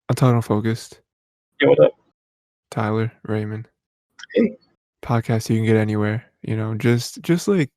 Untitled, unfocused. Yo, what up? Tyler, Raymond. Hey, Podcast you can get anywhere. Just like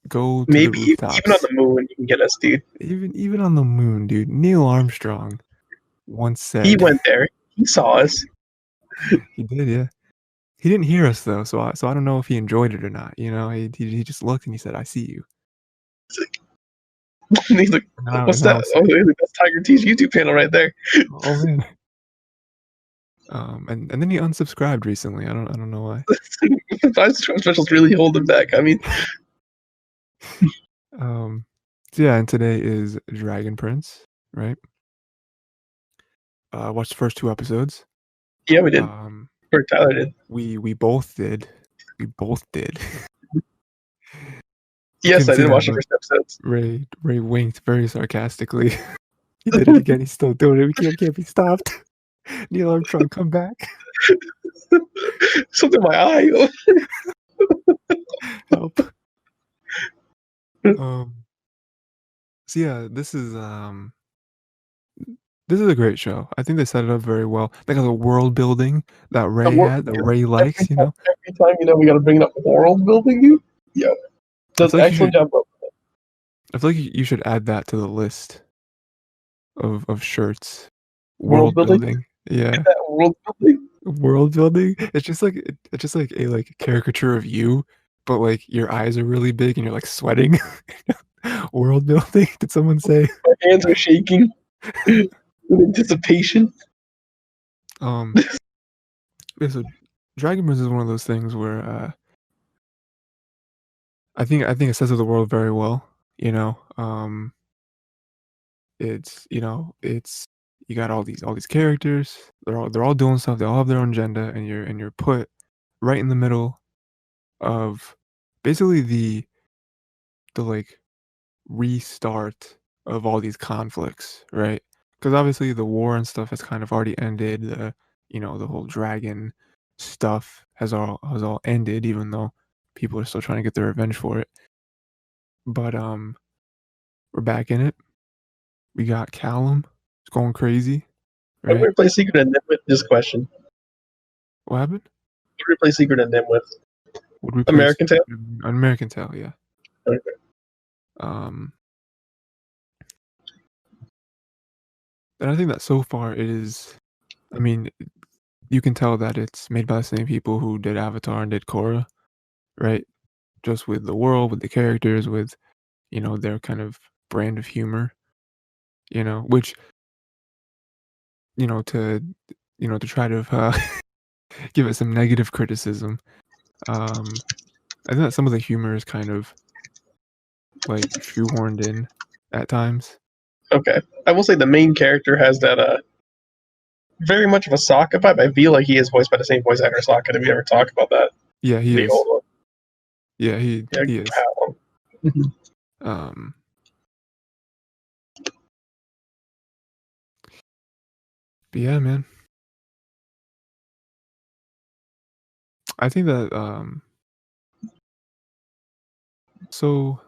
go to the maybe even on rooftops. the moon you can get us, dude. Even on the moon, dude. Neil Armstrong once He said went there. He saw us. he did, yeah. He didn't hear us though, so I don't know if he enjoyed it or not. He just looked and he said, "I see you." And he's like, "What's And I that? was Oh, like, that's Tiger T's YouTube channel right there." "Oh man." And then he unsubscribed recently. I don't know why. Five specials really hold him back. I mean, So yeah, and today is Dragon Prince, right? Watched the first 2 episodes. yeah, we did. Or Tyler did. We both did. We both did. Yes, I See did that, watch the but first episodes. Ray winked very sarcastically. He did it again. He's still doing it. We can't be stopped. Neil Armstrong, come back. Something in my eye. Help. So yeah, this is a great show. I think they set it up very well. They got the world building that Ray Ray likes, Every time, we got to bring up world building, dude. Yeah, does an excellent job. I feel like you should add that to the list of shirts. World building? Yeah. World building? World building? It's just like a caricature of you, but like your eyes are really big and you're like sweating. World building? Did someone say? My hands are shaking with anticipation. Yeah, so Dragon Prince is one of those things where I think it says of the world very well, it's you got all these characters, they're all doing stuff, they all have their own agenda, and you're put right in the middle of basically the like restart of all these conflicts, right? Because obviously the war and stuff has kind of already ended. The whole dragon stuff has all ended, even though people are still trying to get their revenge for it. But we're back in it. We got Callum. It's going crazy, What right? do we play Secret and Nim with? This question. What happened? What do we play Secret and Nim with? Would we American Tail? American Tail, yeah. Okay. And I think that so far it is. I mean, you can tell that it's made by the same people who did Avatar and did Korra, right? Just with the world, with the characters, with their kind of brand of humor, which to try to give it some negative criticism. I think that some of the humor is kind of like shoehorned in at times. Okay, I will say the main character has that very much of a Sokka vibe. I feel like he is voiced by the same voice actor Sokka. Did we ever talk about that? Yeah, he the is. Old one. Yeah, he is. But yeah, man. I think that so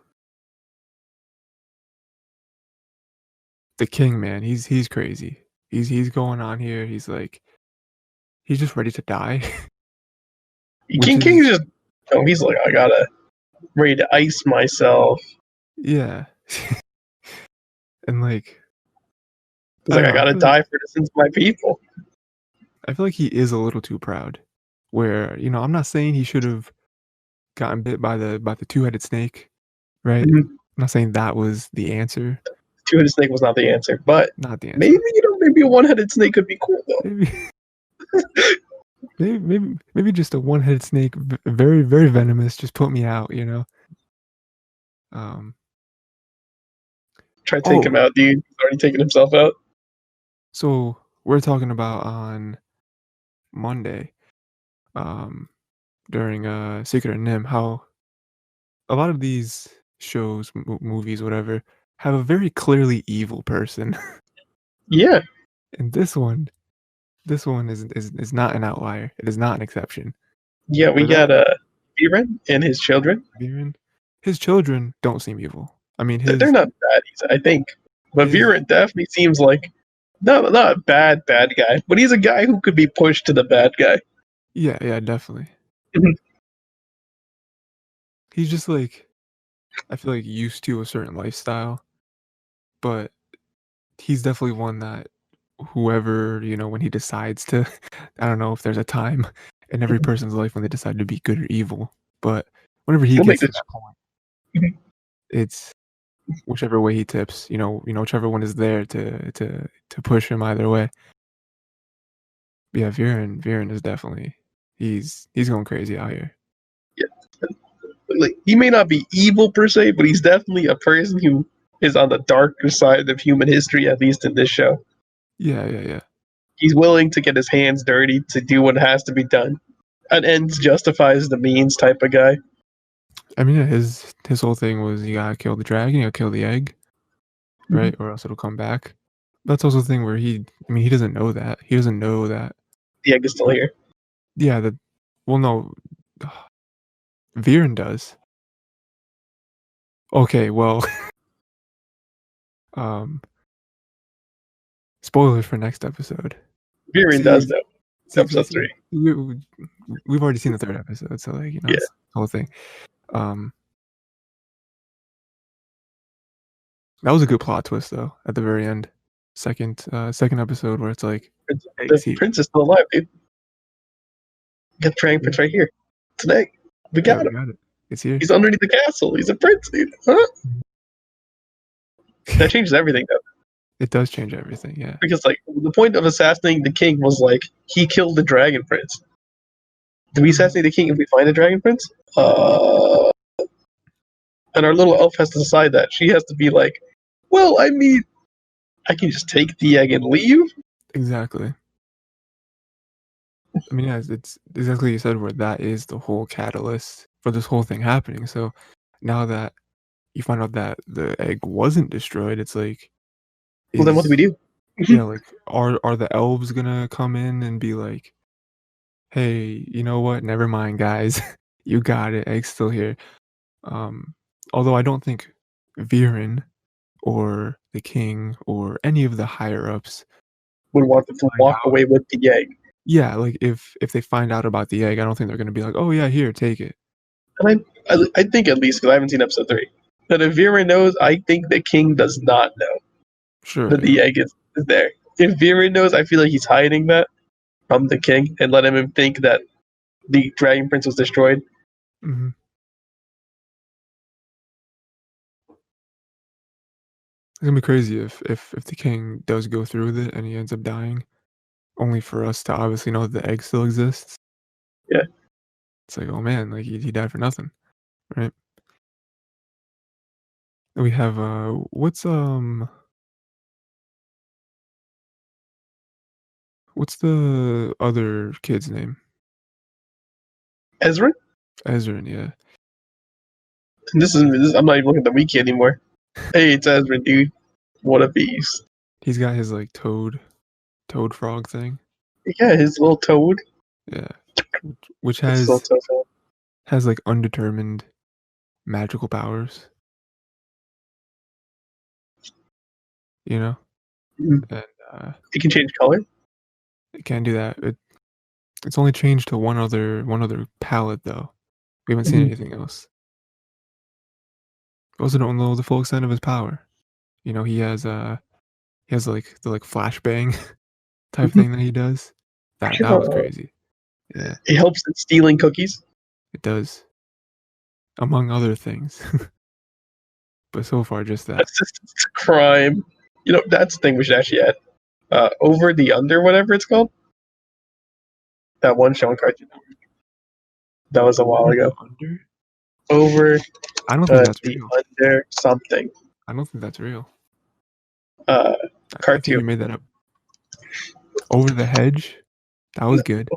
the king, man, he's crazy. He's going on here. He's just ready to die. King's just he's like, I gotta ready to ice myself. Yeah. And like he's like, I gotta die for the sins of my people. I feel like he is a little too proud. Where, I'm not saying he should have gotten bit by the two-headed snake, right? Mm-hmm. I'm not saying that was the answer. Two-headed snake was not the answer, but not the answer. Maybe a one-headed snake could be cool though. Maybe just a one-headed snake, very very venomous, just put me out, Try to take him out, dude. He's already taken himself out. So we're talking about on Monday, during Secret and Nim, how a lot of these shows, movies, whatever, have a very clearly evil person. Yeah. And this one is not an outlier. It is not an exception. Yeah, we got Viren and his children. Viren, his children don't seem evil. I mean, they're not bad, I think, but Viren definitely seems like No, not a bad guy, but he's a guy who could be pushed to the bad guy. Yeah, yeah, definitely. Mhm. He's just like I feel like used to a certain lifestyle, but he's definitely one that whoever, when he decides to I don't know if there's a time in every person's life when they decide to be good or evil, but whenever he We'll make gets to this. that point, it's whichever way he tips, whichever one is there to push him either way. Yeah, Viren is definitely he's going crazy out here. Yeah. Like, he may not be evil per se, but he's definitely a person who is on the darker side of human history, at least in this show. Yeah, yeah, yeah. He's willing to get his hands dirty to do what has to be done. An ends justifies the means type of guy. I mean, yeah, his whole thing was you gotta kill the dragon, you gotta kill the egg, Mhm. right? Or else it'll come back. That's also the thing where he doesn't know that. He doesn't know that. The egg is still here. Yeah, well, no, Viren does. Okay, well, um, spoilers for next episode. Viren does See, though. see, Episode see. 3. We've already seen the third episode, so like Yeah. it's the whole thing. Um, that was a good plot twist though at the very end. Second episode where it's like, hey, The see, prince is still alive, dude. Get the dragon yeah, prince right here. Today. We yeah, got we him. got it. It's here. He's underneath the castle. He's a prince, dude. Huh? That changes everything though. It does change everything. Yeah. Because like the point of assassinating the king was like he killed the dragon prince. Do we assassinate the king if we find a dragon prince? And our little elf has to decide that. She has to be like, well, I mean, I can just take the egg and leave. Exactly. I mean, yeah, it's exactly what you said, where that is the whole catalyst for this whole thing happening. So now that you find out that the egg wasn't destroyed, it's like, Well, then what do we is do? yeah, like are the elves gonna come in and be like, hey, you know what? Never mind, guys. You got it. Egg's still here. Um, although I don't think Viren or the king or any of the higher ups Would want them to find walk out. away with the egg. Yeah, like if they find out about the egg, I don't think they're gonna be like, oh yeah, here, take it. And I think at least because I haven't seen episode 3 that if Vera knows, I think the king does not know Sure, that yeah. the egg is there. If Vera knows, I feel like he's hiding that from the king and letting him think that the dragon prince was destroyed. Hmm. It's gonna be crazy if the king does go through with it and he ends up dying, only for us to obviously know that the egg still exists. Yeah. It's like, oh man, like he died for nothing, right? And we have what's the other kid's name? Ezra? Ezrin, yeah. This I'm not even looking at the wiki anymore. Hey, it's Ezra, dude. What a beast. He's got his like toad frog thing. Yeah, his little toad. Yeah. Which It's so has like undetermined magical powers, you know? Mhm. And It can change color. it can't do that. It's only changed to one other palette though. We haven't seen Mhm. anything else. We also don't know the full extent of his power. He has like the like flashbang type Mhm. thing that he does. That was Uh, crazy. Yeah, it helps in stealing cookies. it does. Among other things. But so far just that. Assistance to crime. You know, that's the thing we should actually add. Over the Under, whatever it's called. That one show on Cartoon Network. That was a while Over the ago. under? Over I don't think that's the real. Under something. I don't think that's real. Uh, I think you cartoon. made that up. Over the hedge? That was good.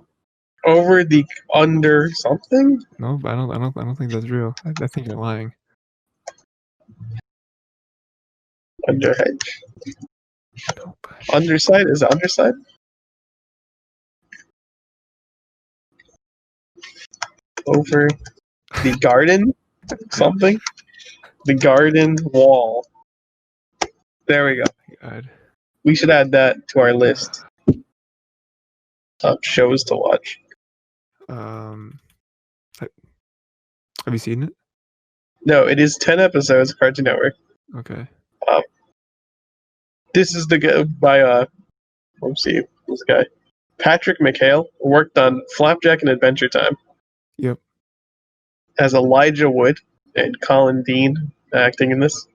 Over the Under something? No, I don't think that's real. I think you're lying. Underhedge. Nope. Underside? Is it Underside? Over the garden? Something? The garden wall. There we go. God. We should add that to our list of shows to watch. Um, ha- have you seen it? No, it is 10 episodes, Cartoon Network. Okay. Um, this is the guy by let's see, this guy Patrick McHale worked on Flapjack and Adventure Time Yep. as Elijah Wood and Colin Dean acting in this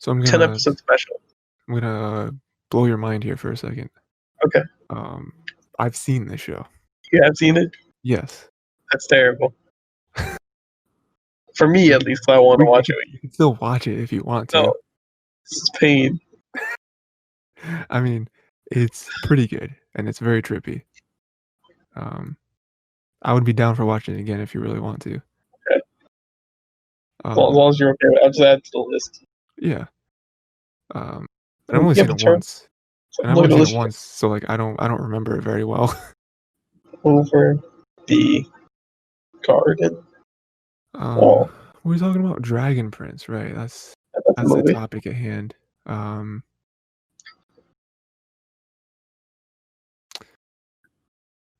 So I'm 10 gonna episode special. I'm gonna blow your mind here for a second. Okay, Um, I've seen this show. you have seen it. Yes. That's terrible for me, I at mean, least. I want to we watch it. could, you can still watch it if you want No, to. this is pain. I mean, it's pretty good and it's very trippy. I would be down for watching it again if you really want to. Okay. As Um, long as you're okay, I'll just add to the list. yeah. And I've only Give seen it a it turn. once, and I've Look at only the seen it list once, so like I don't remember it very well. over the garden Um, wall. we were talking about Dragon Prince, right? That's a That's the movie. topic at hand. Um,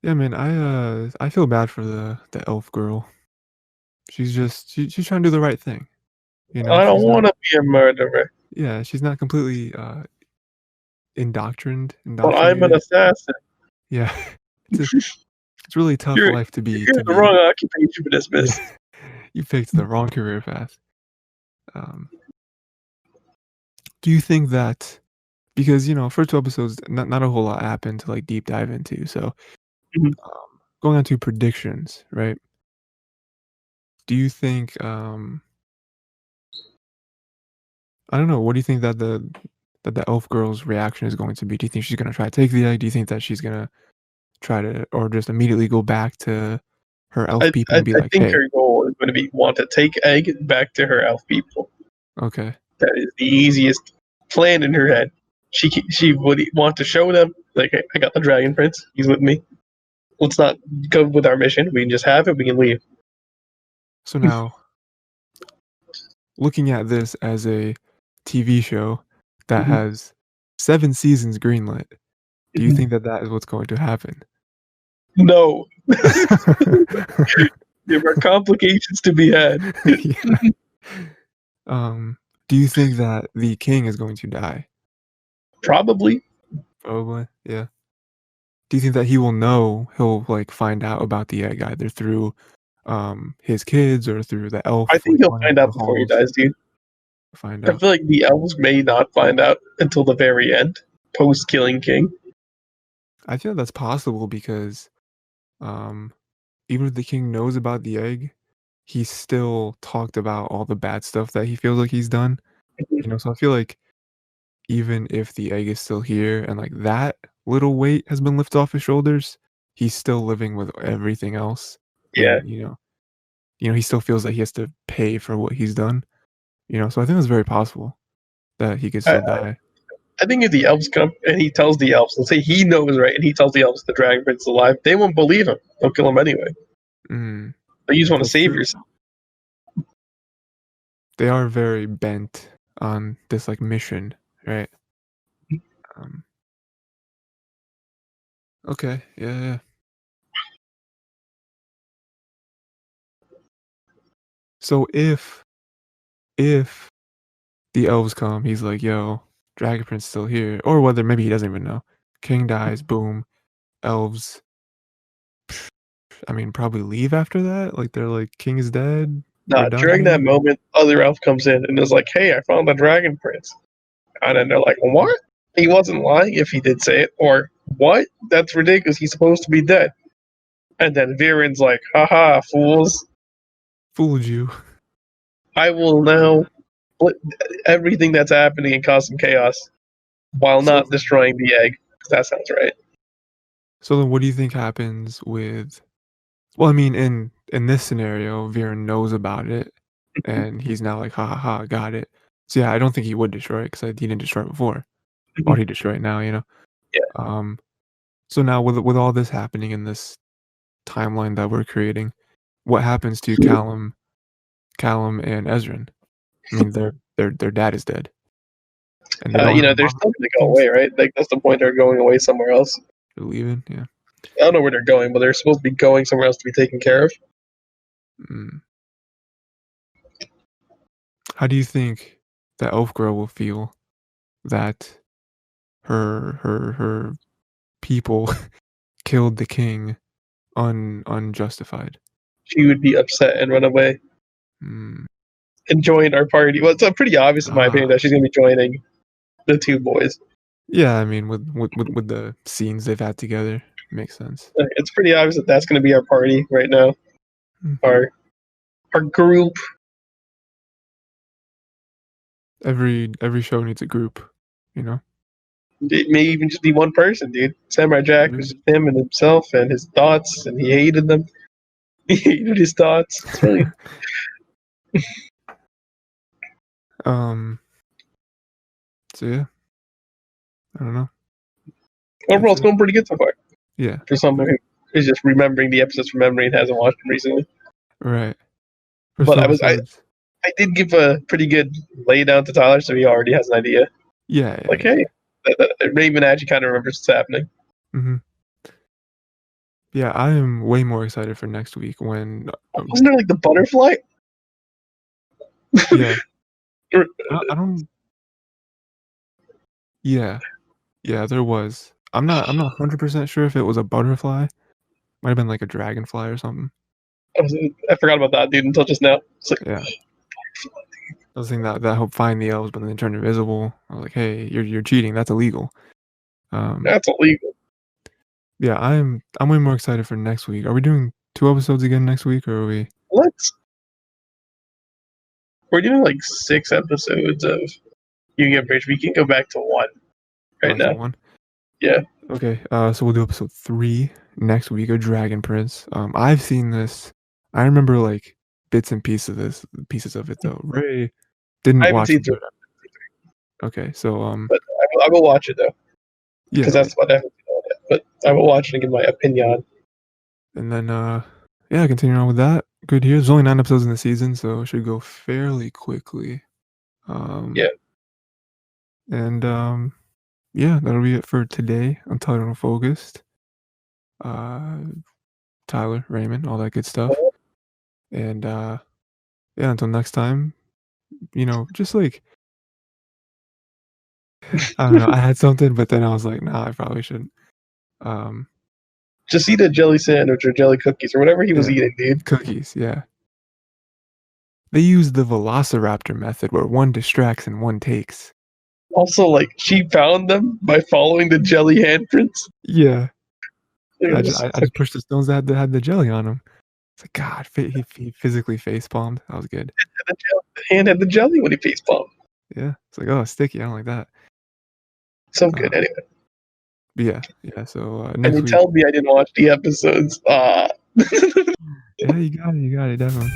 yeah, man, I feel bad for the elf girl. She's trying to do the right thing. You know, I don't she's not. want to be a murderer, Yeah, she's not completely but I'm an indoctrinated. assassin. Yeah, it's a it's a really tough You're life to you're in the wrong be. occupation for this, Yeah, miss. you picked the wrong career path. Um, do you think that because first two episodes, not a whole lot happened to like deep dive into. So Mhm. going on to predictions, right? Do you think I don't know, what do you think that the elf girl's reaction is going to be? Do you think she's gonna try to take the egg? Do you think that she's gonna try to or just immediately go back to her elf people and be I like, think hey, her goal is going to be want to take Egg back to her elf people. okay. That is the easiest plan in her head. She would want to show them like, hey, I got the Dragon Prince. He's with me. Let's not go with our mission. We can just have it. We can leave. So now looking at this as a TV show that Mhm. has 7 seasons greenlit, do you Mhm. think that that is what's going to happen? No, there are complications to be had. Yeah. Do you think that the king is going to die? Probably. Probably, yeah. Do you think that he will know he'll, like, find out about the egg either through, his kids or through the I elf, think like, he'll running find through the out before he halls dies, dude. to find I out? feel like the elves may not find out until the very end, post killing King. I feel that's possible because, um, even if the king knows about the egg, he still talked about all the bad stuff that he feels like he's done, so I feel like even if the egg is still here and, like, that little weight has been lifted off his shoulders, he's still living with everything else, Yeah, and, he still feels that he has to pay for what he's done, so I think it's very possible that he could I, still die. I think if the elves come and he tells the elves, let's say he knows right, and he tells the elves the Dragon Prince is alive, they won't believe him. They'll kill him anyway. Mm, But you just want to that's save true. yourself. They are very bent on this, like, mission, right? Um, okay, yeah, yeah. So if the elves come, he's like, "Yo, Dragon Prince still here," or whether maybe he doesn't even know. King dies, boom, elves, I mean, probably leave after that, like, they're like, "King is dead, we're Nah, done during that here." moment, other elf comes in and is like, "Hey, I found the Dragon Prince," and then they're like, "What? He wasn't lying if he did say it," or "What? That's ridiculous. He's supposed to be dead." And then Viren's like, "Haha, fools! Fooled you. I will now split everything that's happening and cause some chaos while So not destroying the egg." That sounds right. so then what do you think happens with well, I mean, in this scenario, Viren knows about it, and he's now like, "Ha ha ha, got it." So, yeah, I don't think he would destroy it 'cause he didn't destroy it before. Why would he destroy it now? Yeah. Um, so now with all this happening in this timeline that we're creating, what happens to Callum and Ezrin? I mean, their dad is dead. and they don't have a They're mother. still gonna It go seems away, right? Like that's the point. They're going away somewhere else. they're leaving. Yeah. I don't know where they're going, but they're supposed to be going somewhere else to be taken care of. Mm. How do you think the elf girl will feel that her people killed the king unjustified? She would be upset and run away Mm. and join our party. Well, it's pretty obvious in my opinion Ah. that she's gonna be joining the two boys. Yeah, I mean, with the scenes they've had together, makes sense. It's pretty obvious that that's gonna be our party right now. Mm. Our group. Every show needs a group, you know? It may even just be one person, dude. Samurai Jack Maybe. was just him and himself and his thoughts, and he hated them. He hated his thoughts. It's really Um, so yeah, I don't know. overall, That's it's it. going pretty good so far Yeah, for someone who is just remembering the episodes from memory and hasn't watched them recently. right. First But two I episodes. did give a pretty good lay down to Tyler, so he already has an idea. Yeah, yeah, Like, yeah. hey, Raven actually kind of remembers what's happening. Mhm. Yeah, I am way more excited for next week when, Wasn't there like the butterfly? yeah, Or- I don't yeah, yeah, there was. I'm not 100% sure if it was a butterfly. Might have been like a dragonfly or something. I forgot about that, dude, until just now. It's like, Yeah. I was thinking that helped find the elves, but then they turned invisible. I was like, "Hey, you're cheating. That's illegal." Um, that's illegal. yeah, I'm way more excited for next week. Are we doing 2 episodes again next week, or are we Let's. We're doing like 6 episodes of You Get Bridge. We can go back to one go right back to now. 1? Yeah. Okay, so we'll do episode 3 next week of Dragon Prince. I've seen this. I remember, like, bits and pieces of it, though. Ray I didn't haven't watch seen the through 3rd ep okay, so, but I will watch it though, yeah, because yeah, that's what I haven't seen on it. But I will watch it and give my opinion. and then, yeah, continuing on with that. Good here. There's only 9 episodes in the season, so it should go fairly quickly. Um, Yeah. and, yeah, that'll be it for today. Untitled, unfocused. Uh, Tyler, Raymond, all that good stuff. And yeah, until next time, just like I don't know, I had something, but then I was like, nah, I probably shouldn't. Um, Just eat a jelly sandwich or jelly cookies or whatever he was yeah, eating, dude. cookies, yeah. They use the Velociraptor method where one distracts and one takes. Also, like she found them by following the jelly handprints. Yeah, It I just was I, I just pushed the stones that had the jelly on them. It's like God, he physically face palmed. That was good. the hand had the jelly when he face palmed. Yeah, it's like, oh, sticky. I don't like that. So good Um, anyway. but yeah. So And next you week, tell me I didn't watch the episodes. yeah, you got it, definitely.